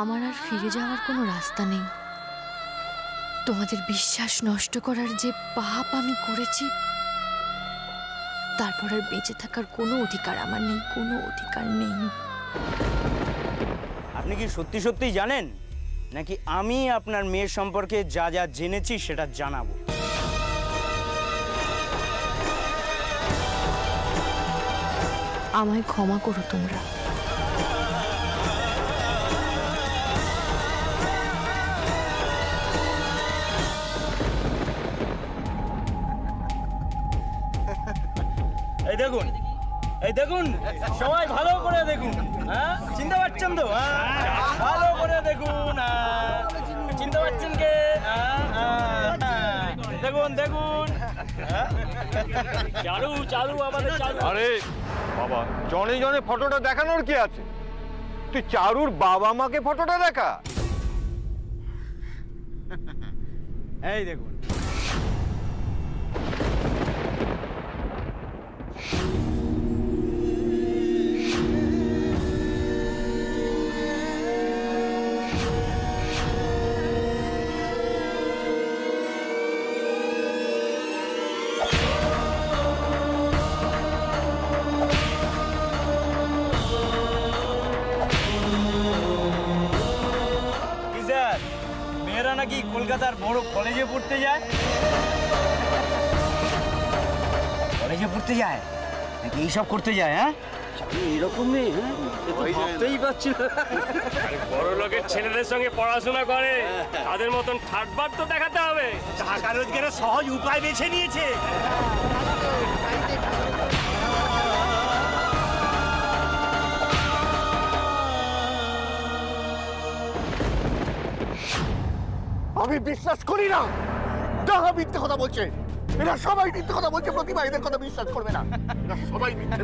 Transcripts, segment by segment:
আমার আর ফিরে যাওয়ার কোনো রাস্তা নেই। তোমাদের বিশ্বাস নষ্ট করার যে পাপ আমি করেছি, তারপর আর বেঁচে থাকার কোনো অধিকার আমার নেই, কোনো অধিকার নেই। আপনি কি সত্যি সত্যি জানেন, নাকি আমি আপনার মেয়ের সম্পর্কে যা যা জেনেছি সেটা জানাবো? আমায় ক্ষমা করো তোমরা। এই দেখুন, এই দেখুন, সবাই ভালো করে দেখুন। হ্যাঁ, চিনতে পারছেন তো? ভালো করে দেখুন। চিনতে পারছেন কে? দেখুন দেখুন, চালু চালু আমাদের চালু। আরে বাবা, জনে জনে ফটোটা দেখানোর কি আছে? তুই চারুর বাবা মাকে ফটোটা দেখা। এই দেখুন, মেয়েরা নাকি কলকাতার বড় কলেজে পড়তে যায়। কলেজে পড়তে যায় নাকি এইসব করতে যায়? হ্যাঁ, এরকম মেয়ে ভাবতেই পারছি না। বড় লোকের ছেলেদের সঙ্গে পড়াশোনা করে, তাদের মতন ঠাটবার তো দেখাতে হবে। টাকা রোজগারের সহজ উপায় বেছে নিয়েছে। আমি বিশ্বাস করি না। দেখা মিথ্যে কথা বলছে, এরা সবাই মিথ্যে কথা বলছে। প্রতিভা এদের কথা বিশ্বাস করবে না, এরা সবাই মিথ্যে।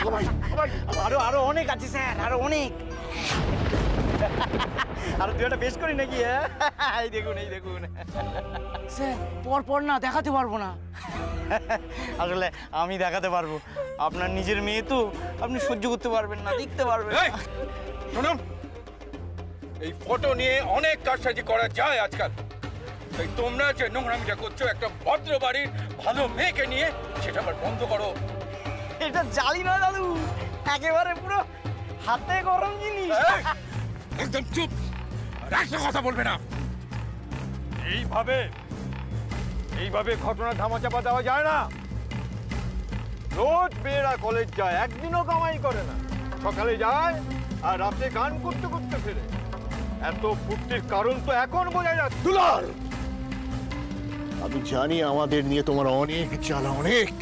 সবাই সবাই। আরো অনেক আছে স্যার, আরো অনেক। আরো দুটো বেশ করি নাকি? এই দেখুন, এই দেখুন স্যার, পর পর না দেখাতে পারবো না। আসলে আমি দেখাতে পারবো, আপনার নিজের মেয়ে তো, আপনি সহ্য করতে পারবেন না, দেখতে পারবেন। শুনুন, এই ফটো নিয়ে অনেক কারসাজি করা যায় আজকাল। তাই তোমরা যে নোংরামিটা করছো একটা ভদ্র বাড়ির ভালো মেয়েকে নিয়ে, সেটা আবার বন্ধ করো। এটা জালি না দাদু, একেবারে পুরো হাতে গরম জিনিস। একদম চুপ, একটা কথা বলবে না। এইভাবে ঘটনা ধামাচাপা দেওয়া যায় না। রোজ মেয়েরা কলেজ যায়, একদিনও কামাই করে না। সকালে যায় আর রাতে গান করতে করতে ফেরে। এত ফুর্তির কারণ তো এখন বোঝা যাচ্ছে। দুলাল, আমি জানি আমাদের নিয়ে তোমার অনেক জ্বালা, অনেক,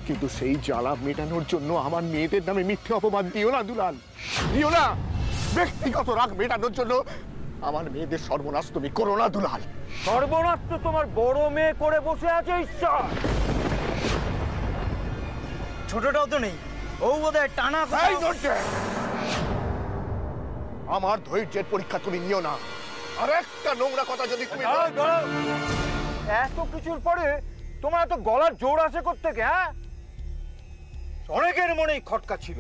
কিন্তু সেই জ্বালা মেটানোর জন্য আমার মেয়েদের নামে মিথ্যে অপবাদ দিও না দুলাল, দিও না। ব্যক্তিগত রাগ মেটানোর জন্য আমার মেয়েদের সর্বনাশ তুমি করো না দুলাল। সর্বনাশ তো তোমার বড় মেয়ে করে বসে আছে ঈশ্বর। ছোটটাও তো নেই, ও বোধহয় টানা। আমার ধৈর্যের পরীক্ষা তুমি নিও না। আর একটা নোংরা কথা যদি তুমি এত কিছুর পরে তোমার এত গলার জোর আছে কোত্থেকে? হ্যাঁ, অনেকের মনেই খটকা ছিল।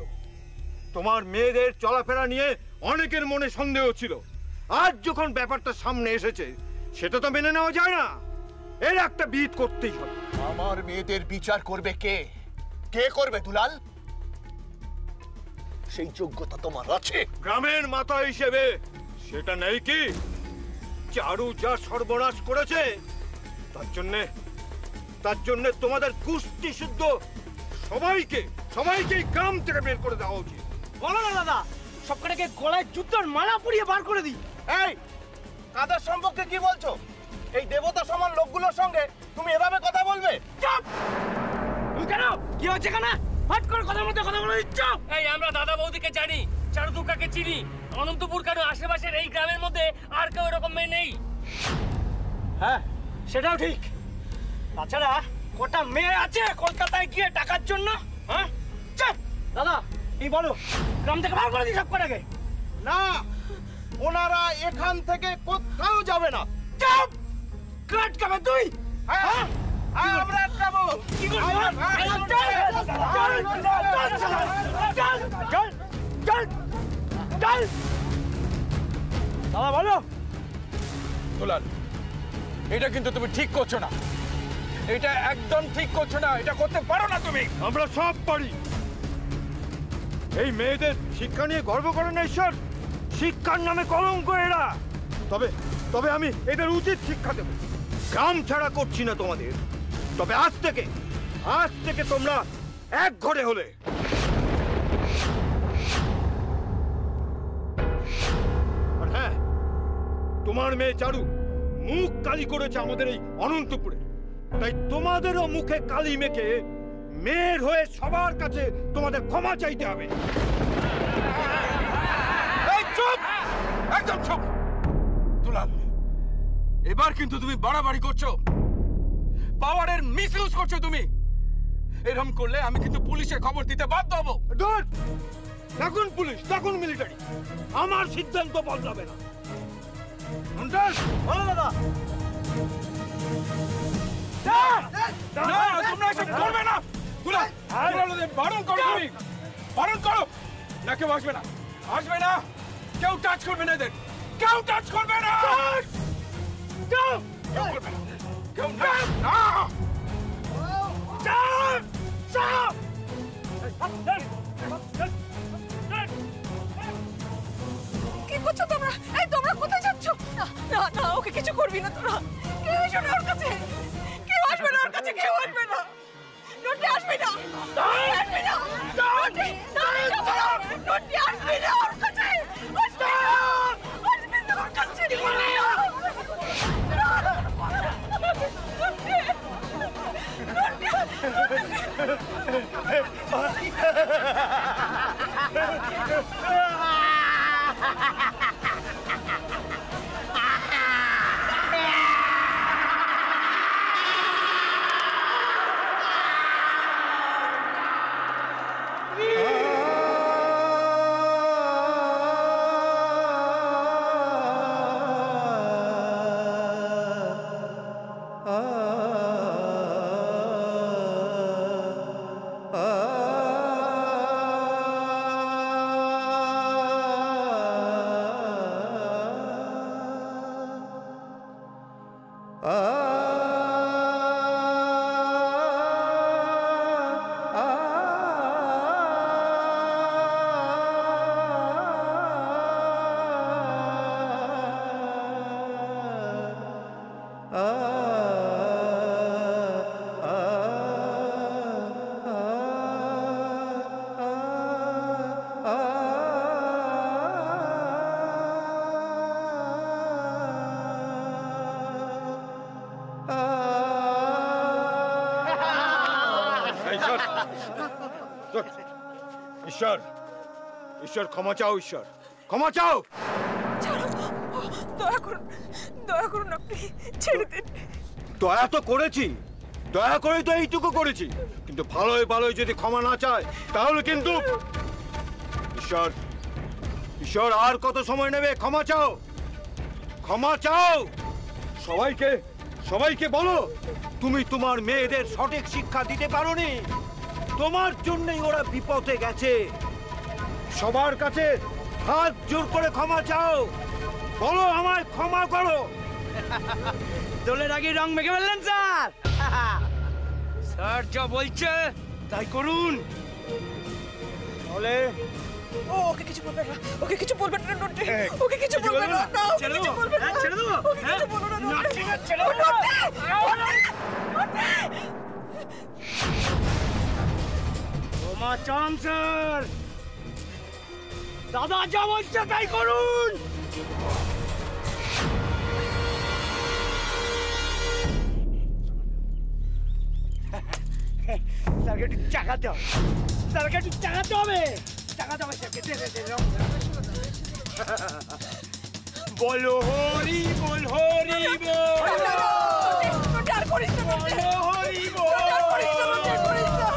তোমার মেয়েদের চলাফেরা নিয়ে অনেকের মনে সন্দেহ ছিল। আজ যখন ব্যাপারটা সামনে এসেছে, সেটা তো মেনে নেওয়া যায় না। এর একটা বিহিত করতেই হবে। আমার মেয়েদের বিচার করবে কে? কে করবে দুলাল? সেই যোগ্যতা তোমার আছে? গ্রামের মাথা হিসেবে সেটা নেই কি? চারু যা সর্বনাশ করেছে, তার জন্য তোমাদের কুস্তি শুদ্ধ সবাইকে গ্রাম থেকে বের করে দেওয়া উচিত। বলো না দাদা, সবকটাকে গলায় জুতোর মালা পরিয়ে বার করে দিই। এই কাদের সম্পর্কে কি বলছো? এই দেবতা সমান লোকগুলোর সঙ্গে তুমি এভাবে কথা বলবে? চুপ! কেন কি হচ্ছে? কেন হট করে কথার মধ্যে কথা বলে দিচ্ছ? এই আমরা দাদা বৌদিকে জানি, চারু দুর্গাকে চিনি। অনন্তপুর কেন আশেপাশের এই গ্রামের মধ্যে আর কেউ এরকম মেয়ে নেই। হ্যাঁ, সেটাও ঠিক। তাছাড়া কটা মেয়ে আছে কলকাতায় গিয়ে টাকার জন্য? হ্যাঁ, চুপ! দাদা এই বলো, গ্রাম থেকে বার করে দিই সব কটাকে? না, ওনারা এখান থেকে কোথাও যাবে না। চুপ! কাট খাবে তুই? হ্যাঁ, আমরা যাবো। কি করবি? চল চল চল চল চল চল। দাদা বলো। দুলাল, এটা কিন্তু তুমি ঠিক করছো না, এটা একদম ঠিক করছো না, এটা করতে পারো না তুমি। আমরা সব পারি। এই মেয়েদের শিক্ষা নিয়ে গর্ব করে না ঈশ্বর? শিক্ষার নামে কলঙ্ক এরা। তবে তবে আমি এদের উচিত শিক্ষা দেব। গ্রাম ছাড়া করছি না তোমাদের। তবে আজ থেকে তোমরা এক ঘরে হলে। আর হ্যাঁ, তোমার মেয়ে চারু মুখ কালি করেছে আমাদের এই অনন্তপুরে, তাই তোমাদেরও মুখে কালি মেখে মেয়ের হয়ে সবার কাছে তোমাদের ক্ষমা চাইতে হবে। এই চুপ, একদম চুপ। দুলাল, এবার কিন্তু তুমি বাড়াবাড়ি করছো, পাওয়ারের মিসইউজ করছো তুমি। এরকম করলে আমি কিন্তু পুলিশে খবর দিতে বাধ্য হব। তখন পুলিশ, তখন মিলিটারি, আমার সিদ্ধান্ত বদলাবে না। দাদা না, তোমরা এসব করবে না। দুলাল, বারণ করো, তুমি বারণ করো। না, কেউ আসবে না, আসবে না, কেউ টাচ করবে না এদের, কেউ টাচ করবে না, কেউ করবে না, কেউ না। কি করছো তোমরা? এই তোমরা কোথায় যাচ্ছ? না না না, ওকে কিছু করবি না তোরা। কেউ আসবে না ওর কাছে, কেউ আসবে না ওর কাছে, কেউ আসবে না। নটি আসবে না, আসবে না, নটি নটি আসবে না ওর কাছে, আসবে না ওর কাছে। ঈশ্বর, ঈশ্বর ক্ষমা চাও, ঈশ্বর ক্ষমা চাও। দয়া করুন আপনি, ছেড়ে দিন। দয়া তো করেছি, দয়া করে তো এইটুকু করেছি, কিন্তু ভালোই ভালোই যদি ক্ষমা না চায় তাহলে কিন্তু ঈশ্বর, ঈশ্বর আর কত সময় নেবে? ক্ষমা চাও, ক্ষমা চাও। সবাইকে বলো তুমি তোমার মেয়েদের সঠিক শিক্ষা দিতে পারোনি, তোমার জন্যই ওরা বিপদে গেছে। সবার কাছে হাত জোর করে ক্ষমা চাও, বলো আমায় ক্ষমা করো। দোলের আগে রং মেখে ফেললেন স্যার। স্যার যা বলছে তাই করুন। বলে ওকে কিছু বলবেন না, ওকে কিছু বলবেন না নটি, ওকে কিছু বলবেন না, ছেড়ে দেবো, ছেড়ে দেবো, ওকে কিছু বলো না নটি। ছেড়ে দেবো। ক্ষমা চান স্যার, দাদা যা বলছে তাই করুন। স্যারকে একটু চাকাতে হবে, স্যারকে একটু চাকাতে হবে, চাকাতে হবে স্যারকে। বলো হরি বল, হরি বল, নটি আর করিস না, নটি হরি বল। আর করিস না, নটি করিস না,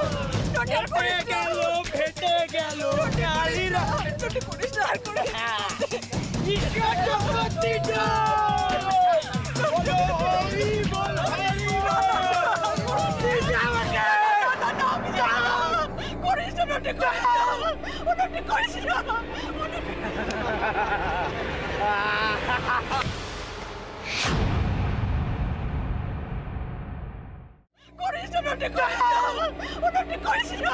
নটি আর করিস না, গেল ফেটে গেল ডালিরা, নটি করিস না, আর করিস না। ঈশ্বর জগৎ জয়, বলো হরি বল, হরি বল। করিস না নটি। ওটা করিস না করিস না ওটা করিস না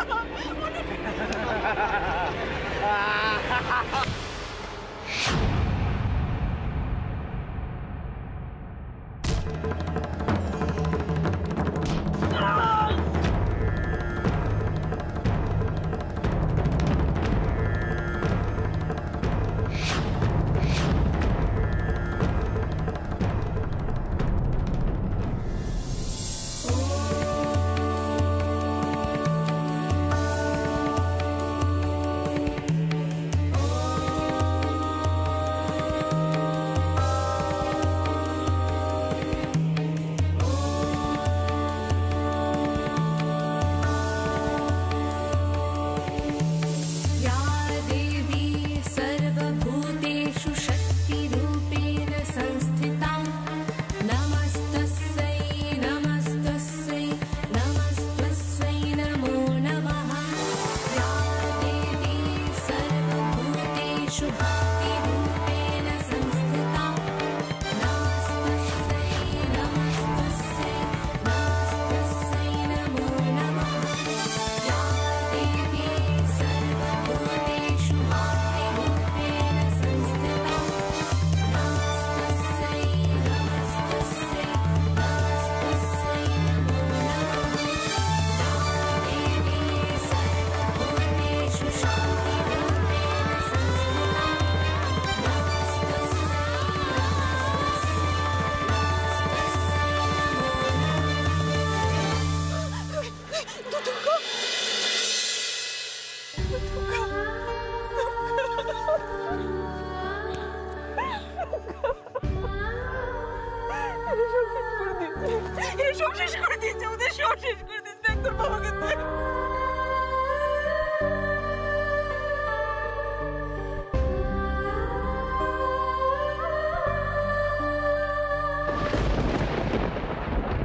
সব শেষ করে দিয়েছে ওদের সব শেষ করে দিয়েছে দেখ তোর বাবাকে দেখ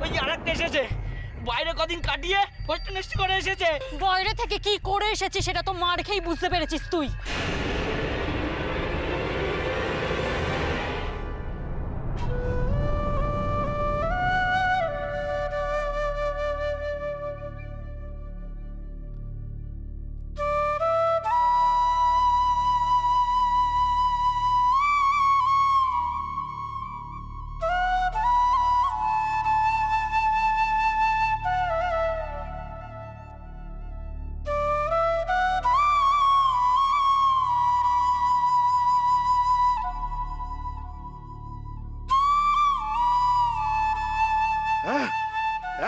ওই আরেকটা এসেছে বাইরে কদিন কাটিয়ে হোস্টেল করে এসেছে। বাইরে থেকে কি করে এসেছে সেটা তো মার খেয়েই বুঝতে পেরেছিস তুই।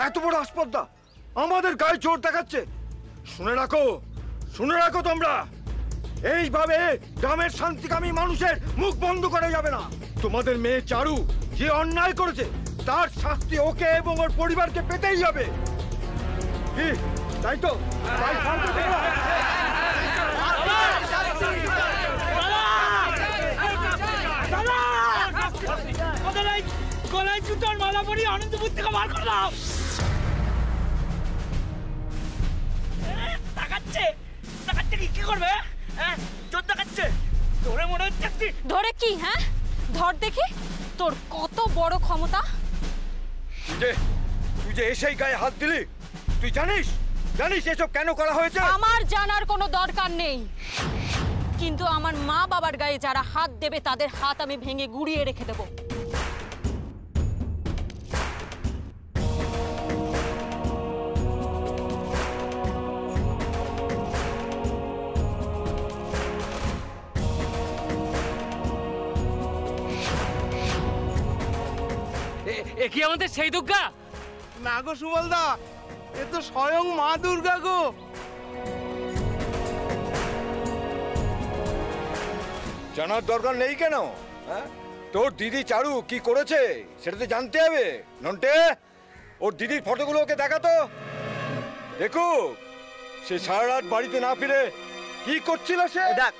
এত বড় আসপর্দা আমাদের গায়ে জোর দেখাচ্ছে। শুনে রাখো তোমরা, এইভাবে গ্রামের শান্তিকামী মানুষের মুখ বন্ধ করা যাবে না। তোমাদের মেয়ে চারু যে অন্যায় করেছে তার শাস্তি ওকে এবং ওর পরিবারকে পেতেই হবে। কি তাই তো? তাই শান্ত থেকো। গলায় জুতোর মালা পরি আনন্দপুর থেকে বার করলাম। তাকাচ্ছে কি করবে? জোর দেখাচ্ছে ধরে মনে হচ্ছে। ধরে কি? হ্যাঁ ধর দেখি তোর কত বড় ক্ষমতা। তুই যে এসেই গায়ে হাত দিলি, তুই জানিস এসব কেন করা হয়েছে? আমার জানার কোনো দরকার নেই, কিন্তু আমার মা বাবার গায়ে যারা হাত দেবে তাদের হাত আমি ভেঙে গুড়িয়ে রেখে দেবো। এ কি আমাদের সেই দুর্গা? না গো সুবলদা, এ তো স্বয়ং মা দুর্গা গো। জানার দরকার নেই কেন? তোর দিদি চারু কি করেছে সেটা তো জানতে হবে। নন্টে, ওর দিদির ফটোগুলো ওকে দেখাতো। দেখো সে সারা রাত বাড়িতে না ফিরে কি করছিল সে। দেখ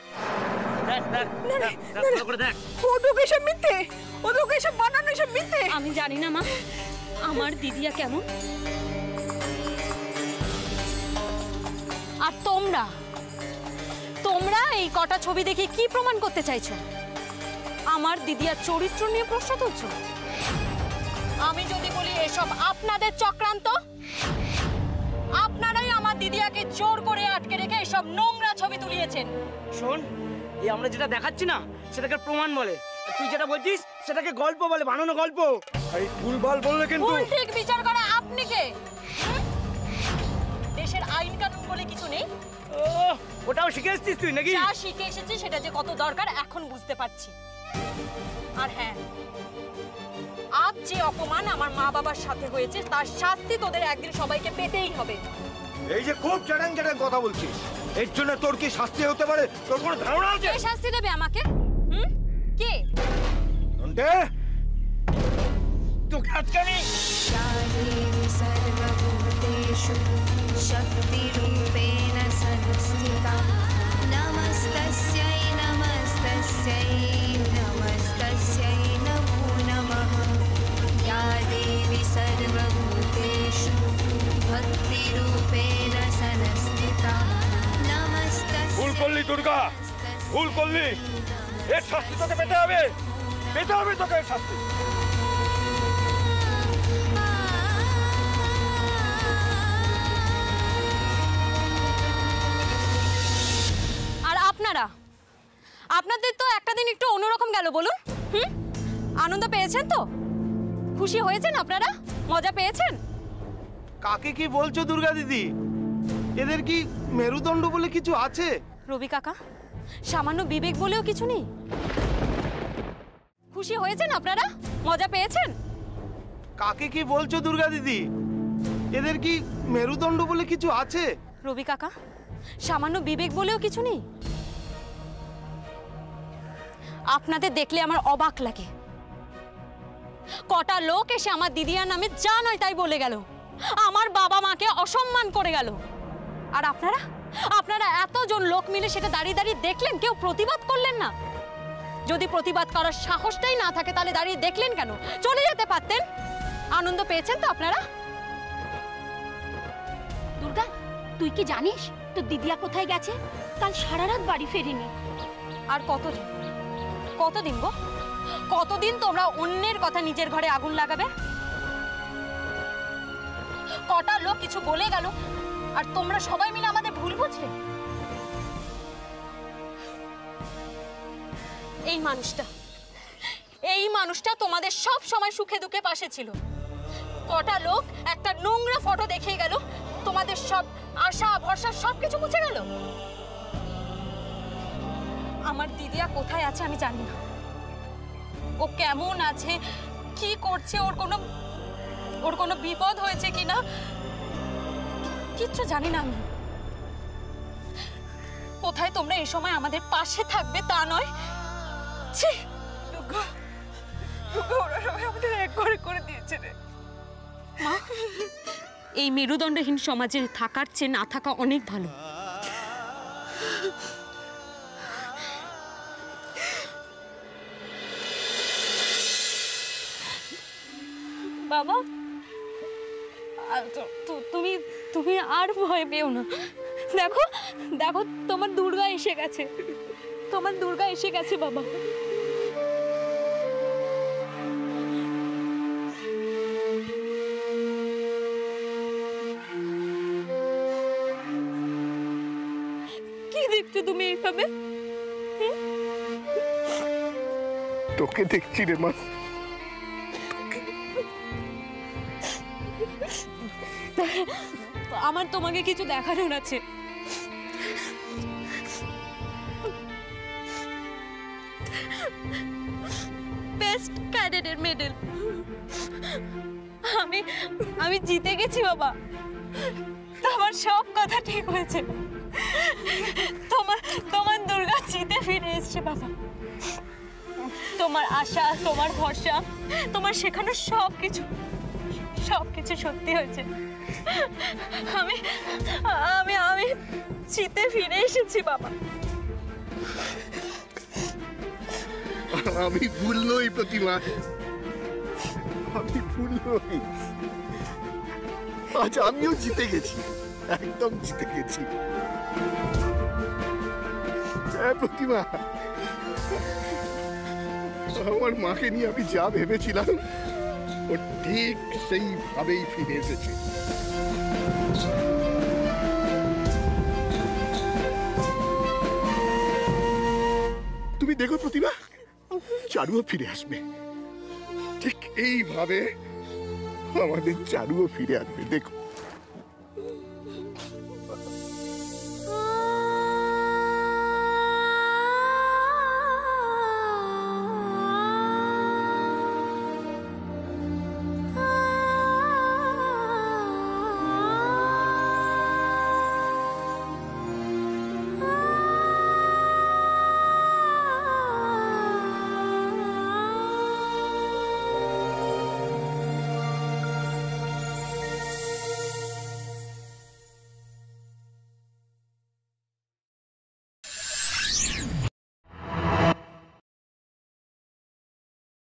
আমি জানি না মা আমার দিদিয়া কেমন, আর তোমরা তোমরা এই কটা ছবি দেখে কি প্রমাণ করতে চাইছো? আমার দিদিয়ার চরিত্র নিয়ে প্রশ্ন তুলছো? আমি যদি বলি এসব আপনাদের চক্রান্ত, আপনারাই আমার দিদিয়াকে জোর করে আটকে রেখে এসব নোংরা ছবি তুলিয়েছেন। শোন, এই আমরা যেটা দেখাচ্ছি না সেটাকে প্রমাণ বলে, আর তুই যেটা বলছিস সেটাকে গল্প বলে, বানানো গল্প। এই ভুলভাল বললে কিন্তু ভুল ঠিক বিচার করা আপনি কে? দেশের আইন কানুন বলে কিছু নেই? ও, ওটাও শিখে এসেছিস তুই নাকি? যা শিখে এসেছি সেটা যে কত দরকার এখন বুঝতে পারছি। আর হ্যাঁ, আজ যে অপমান আমার মা বাবার সাথে হয়েছে তার শাস্তি তোদের একদিন সবাইকে পেতেই হবে। এই যে খুব চ্যাটাং চ্যাটাং কথা বলছিস, এর জন্য তোর কি শাস্তি হতে পারে তোর কোনো ধারণা আছে? কে শাস্তি দেবে আমাকে? কে? নন্টে, তোকে আজকে আমি सर्वभूतेषु शक्तिरूपेण संस्थिता नमस्तस्यै नमस्तस्यै नमस्तस्यै नमो नमः या देवी सर्वभूतेषु भक्तिरूपेण संस्थिता नमस्तस्यै। ভুল করলি দুর্গা, ভুল করলি। এর শাস্তি তোকে পেতে হবে, পেতে হবে তোকে এর শাস্তি। আপনাদের তো একটা দিন একটু অন্যরকম গেল, বলুন। আনন্দ পেয়েছেন তো? খুশি হয়েছেন আপনারা? মজা পেয়েছেন? কাকে কি বলছো দুর্গা দিদি? এদের কি মেরুদণ্ড বলে কিছু আছে? রবি কাকা, সামান্য বিবেক বলেও কিছু নেই? খুশি হয়েছেন আপনারা? মজা পেয়েছেন? কাকে কি বলছো দুর্গা দিদি? এদের কি মেরুদণ্ড বলে কিছু আছে? রবি কাকা, সামান্য বিবেক বলেও কিছু নেই? আপনাদের দেখলে আমার অবাক লাগে। কটা লোক এসে আমার দিদিয়ার নামে যা নয় তাই বলে গেল, আমার বাবা মাকে অসম্মান করে গেল। আর আপনারা আপনারা এতজন লোক মিলে সেটা দাঁড়িয়ে দাঁড়িয়ে দেখলেন, কেউ প্রতিবাদ করলেন না? যদি প্রতিবাদ করার সাহসটাই না থাকে তাহলে দাঁড়িয়ে দেখলেন কেন? চলে যেতে পারতেন। আনন্দ পেয়েছেন তো আপনারা? দুর্গা, তুই কি জানিস তোর দিদিয়া কোথায় গেছে? কাল সারা রাত বাড়ি ফেরেনি। আর কতদিন কতদিন গো, কতদিন তোমরা অন্যের কথা নিজের ঘরে আগুন লাগাবে? কটা লোক কিছু বলে গেল আর তোমরা সবাই মিলে আমাদের ভুল বুঝলে? এই মানুষটা তোমাদের সব সময় সুখে দুঃখে পাশে ছিল। কটা লোক একটা নোংরা ফটো দেখিয়ে গেল, তোমাদের সব আশা ভরসা সবকিছু মুছে গেল। আমার দিদিয়া কোথায় আছে আমি জানি না, ও কেমন আছে, কি করছে, ওর কোনো বিপদ হয়েছে কিনা কিচ্ছু জানি না আমি। কোথায় তোমরা এই সময় আমাদের পাশে থাকবে তা নয়। ছি, ওরা সবাই আমাদের এক ঘরে করে দিয়েছে রে মা। এই মেরুদণ্ডহীন সমাজে থাকার চেয়ে না থাকা অনেক ভালো। বাবা, তুমি তুমি আর ভয় পেও না। দেখো দেখো, তোমার দুর্গা এসে গেছে, তোমার দুর্গা এসে গেছে বাবা। কি দেখছো তুমি এইভাবে? তোকে দেখছি রে মা। আমার তোমাকে কিছু দেখানোর আছে। বেস্ট ক্যাডেটের মেডেল আমি জিতে গেছি বাবা। তোমার সব কথা ঠিক হয়েছে, তোমার দুর্গা জিতে ফিরে এসছে বাবা। তোমার আশা, তোমার ভরসা, তোমার শেখানো সবকিছু সত্যি হয়েছে। আমি জিতে ফিরে এসেছি বাবা। আমি ভুল নই প্রতিমা, আমি ভুল নই। আজ আমিও জিতে গেছি, একদম জিতে গেছি। হ্যাঁ প্রতিমা, আমার মাকে নিয়ে আমি যা ভেবেছিলাম ও ঠিক সেইভাবেই ফিরে এসেছে। তুমি দেখো প্রতিমা, চারুও ফিরে আসবে, ঠিক এইভাবে আমাদের চারুও ফিরে আসবে, দেখো।